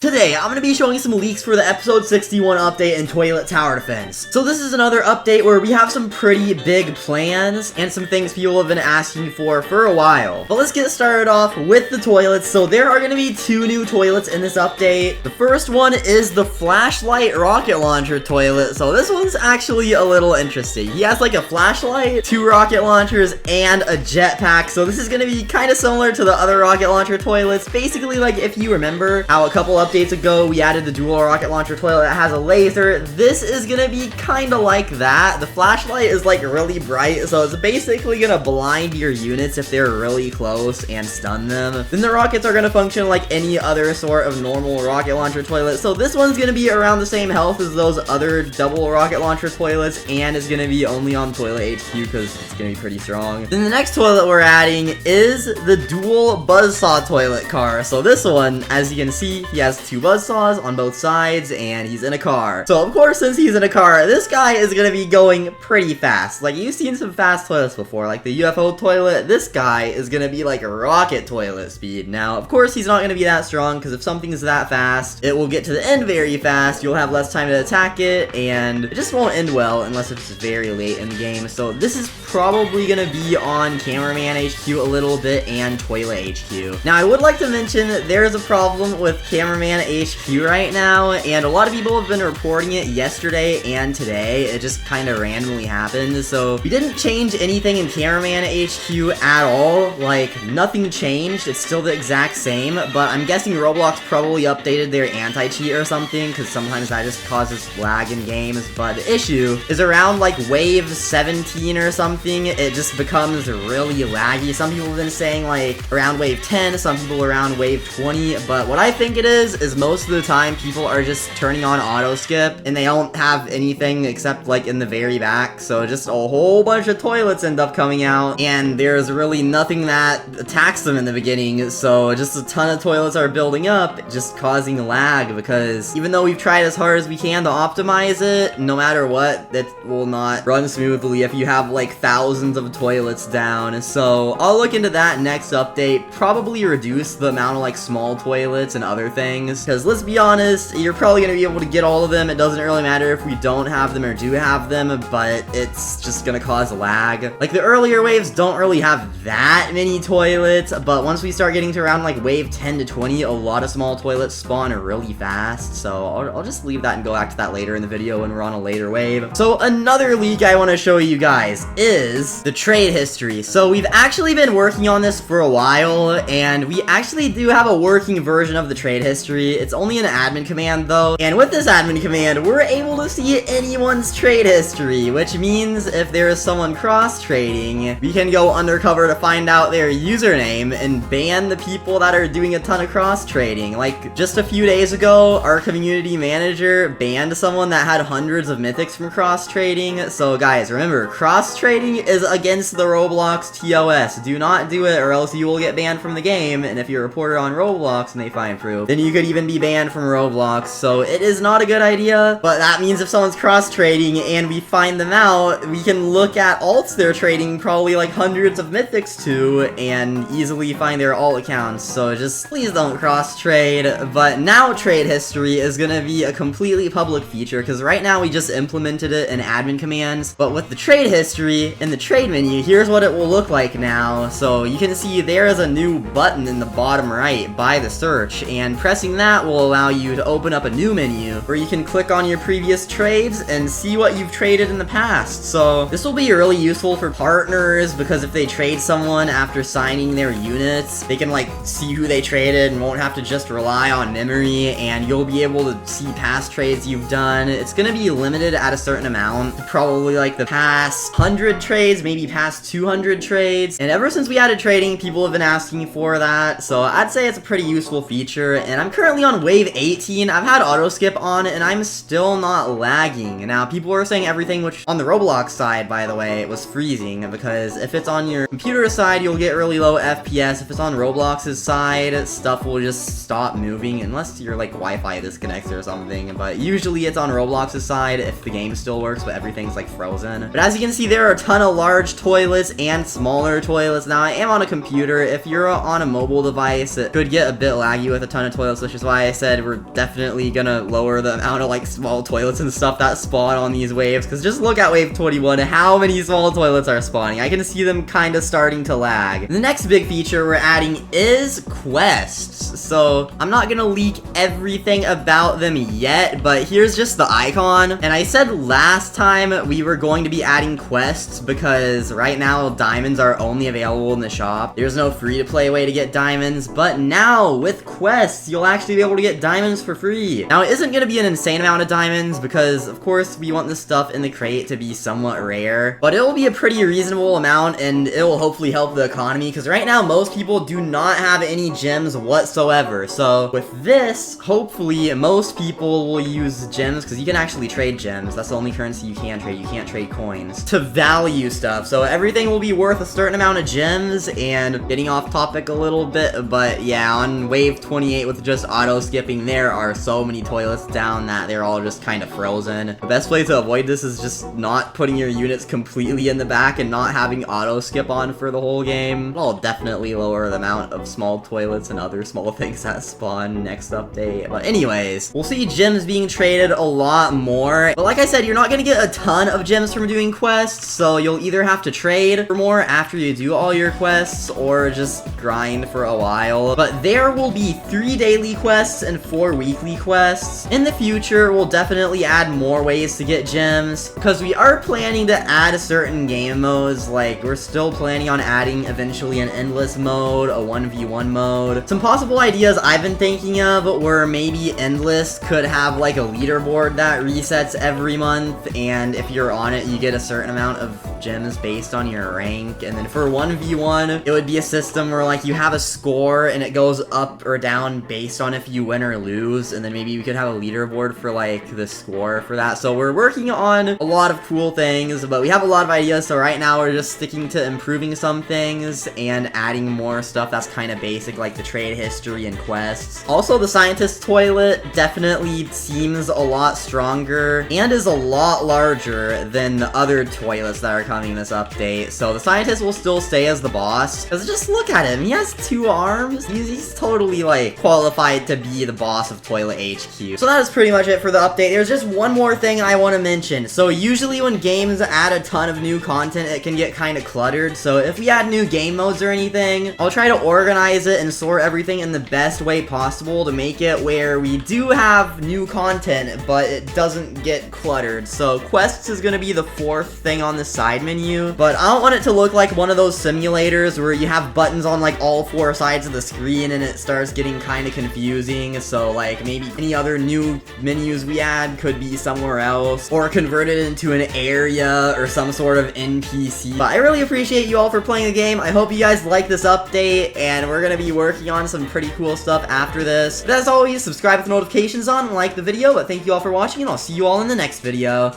Today, I'm going to be showing some leaks for the episode 61 update in Toilet Tower Defense. So this is another update where we have some pretty big plans and some things people have been asking for a while. But let's get started off with the toilets. So there are going to be two new toilets in this update. The first one is the flashlight rocket launcher toilet. So this one's actually a little interesting. He has like a flashlight, two rocket launchers, and a jetpack. So this is going to be kind of similar to the other rocket launcher toilets. Basically, like if you remember how a couple updates ago we added the dual rocket launcher toilet that has a laser, this is gonna be kind of like that. The flashlight is like really bright, so it's basically gonna blind your units if they're really close and stun them. Then the rockets are gonna function like any other sort of normal rocket launcher toilet. So this one's gonna be around the same health as those other double rocket launcher toilets, and is gonna be only on Toilet HQ because it's gonna be pretty strong. Then the next toilet we're adding is the dual buzzsaw toilet car. So this one, as you can see, he has two buzzsaws on both sides, and he's in a car. So of course, since he's in a car, this guy is gonna be going pretty fast. Like, you've seen some fast toilets before, like the UFO toilet. This guy is gonna be like a rocket toilet speed. Now, of course, he's not gonna be that strong, because if something is that fast, it will get to the end very fast, you'll have less time to attack it, and it just won't end well unless it's very late in the game. So this is probably gonna be on Cameraman HQ a little bit and Toilet HQ. Now, I would like to mention that there is a problem with Cameraman HQ right now, and a lot of people have been reporting it yesterday and today. It just kind of randomly happened. So we didn't change anything in Cameraman HQ at all. Like, nothing changed. It's still the exact same, but I'm guessing Roblox probably updated their anti-cheat or something, because sometimes that just causes lag in games. But the issue is around like wave 17 or something, it just becomes really laggy. Some people have been saying like around wave 10, some people around wave 20, but what I think it is most of the time people are just turning on auto skip and they don't have anything except like in the very back, so just a whole bunch of toilets end up coming out and there's really nothing that attacks them in the beginning, so just a ton of toilets are building up, just causing lag, because even though we've tried as hard as we can to optimize it, no matter what, it will not run smoothly if you have like thousands of toilets down. So I'll look into that next update, probably reduce the amount of like small toilets and other things, because let's be honest, you're probably going to be able to get all of them. It doesn't really matter if we don't have them or do have them, but it's just going to cause lag. Like, the earlier waves don't really have that many toilets, but once we start getting to around like wave 10 to 20, a lot of small toilets spawn really fast, so I'll just leave that and go back to that later in the video when we're on a later wave. So another leak I want to show you guys is the trade history. So we've actually been working on this for a while, and we actually do have a working version of the trade history. It's only an admin command though, and with this admin command, we're able to see anyone's trade history, which means if there is someone cross-trading, we can go undercover to find out their username and ban the people that are doing a ton of cross-trading. Like, just a few days ago, our community manager banned someone that had hundreds of mythics from cross-trading. So guys, remember, cross-trading is against the Roblox TOS. Do not do it or else you will get banned from the game, and if you report it on Roblox and they find proof, then you could even be banned from Roblox. So it is not a good idea, but that means if someone's cross-trading and we find them out, we can look at alts they're trading probably like hundreds of mythics to and easily find their alt accounts. So just please don't cross-trade. But now trade history is gonna be a completely public feature, because right now we just implemented it in admin commands, but with the trade history in the trade menu, here's what it will look like now. So you can see there is a new button in the bottom right by the search, and pressing that will allow you to open up a new menu where you can click on your previous trades and see what you've traded in the past. So this will be really useful for partners, because if they trade someone after signing their units, they can like see who they traded and won't have to just rely on memory, and you'll be able to see past trades you've done. It's gonna be limited at a certain amount, probably like the past 100 trades, maybe past 200 trades, and ever since we added trading, people have been asking for that, so I'd say it's a pretty useful feature. And I'm currently on wave 18. I've had auto skip on and I'm still not lagging. Now, people were saying everything, which on the Roblox side, by the way, it was freezing, because if it's on your computer side, you'll get really low FPS. If it's on Roblox's side, stuff will just stop moving, unless your like Wi-Fi disconnects or something, but usually it's on Roblox's side if the game still works, but everything's like frozen. But as you can see, there are a ton of large toilets and smaller toilets. Now, I am on a computer. If you're on a mobile device, it could get a bit laggy with a ton of toilets, which is why I said we're definitely gonna lower the amount of like small toilets and stuff that spawn on these waves, because just look at wave 21, how many small toilets are spawning. I can see them kind of starting to lag. The next big feature we're adding is quests. So I'm not gonna leak everything about them yet, but here's just the icon. And I said last time we were going to be adding quests because right now diamonds are only available in the shop. There's no free-to-play way to get diamonds, but now with quests you'll actually be able to get diamonds for free. Now it isn't gonna be an insane amount of diamonds because of course we want this stuff in the crate to be somewhat rare, but it will be a pretty reasonable amount and it will hopefully help the economy, because right now most people do not have any gems whatsoever. So with this, hopefully most people will use gems, because you can actually trade gems. That's the only currency you can trade. You can't trade coins to value stuff. So everything will be worth a certain amount of gems. And getting off topic a little bit, but yeah, on wave 28 with just auto skipping, there are so many toilets down that they're all just kind of frozen. The best way to avoid this is just not putting your units completely in the back and not having auto skip on for the whole game. It'll definitely lower the amount of small toilets and other small things that spawn next update. But anyways, we'll see gems being traded a lot more. But like I said, you're not gonna get a ton of gems from doing quests, so you'll either have to trade for more after you do all your quests or just grind for a while. But there will be 3 daily quests and 4 weekly quests. In the future, we'll definitely add more ways to get gems, because we are planning to add certain game modes. Like, we're still planning on adding eventually an endless mode, a 1v1 mode. Some possible ideas I've been thinking of were maybe endless could have like a leaderboard that resets every month, and if you're on it you get a certain amount of gems based on your rank. And then for 1v1 it would be a system where like you have a score and it goes up or down based on if you win or lose, and then maybe we could have a leaderboard for like the score for that. So we're working on a lot of cool things, but we have a lot of ideas. So right now we're just sticking to improving some things and adding more stuff that's kind of basic, like the trade history and quests. Also, the scientist toilet definitely seems a lot stronger and is a lot larger than the other toilets that are coming this update. So the scientist will still stay as the boss, because just look at him, he has 2 arms. He's totally like qualified to be the boss of Toilet HQ. So that is pretty much it for the update. There's just one more thing I want to mention. So usually when games add a ton of new content, it can get kind of cluttered. So if we add new game modes or anything, I'll try to organize it and sort everything in the best way possible to make it where we do have new content, but it doesn't get cluttered. So quests is going to be the 4th thing on the side menu, but I don't want it to look like one of those simulators where you have buttons on like all 4 sides of the screen and it starts getting kind of confusing. So like maybe any other new menus we add could be somewhere else, or converted into an area or some sort of NPC. But I really appreciate you all for playing the game. I hope you guys like this update, and we're gonna be working on some pretty cool stuff after this. But as always, subscribe with notifications on and like the video. But thank you all for watching, and I'll see you all in the next video.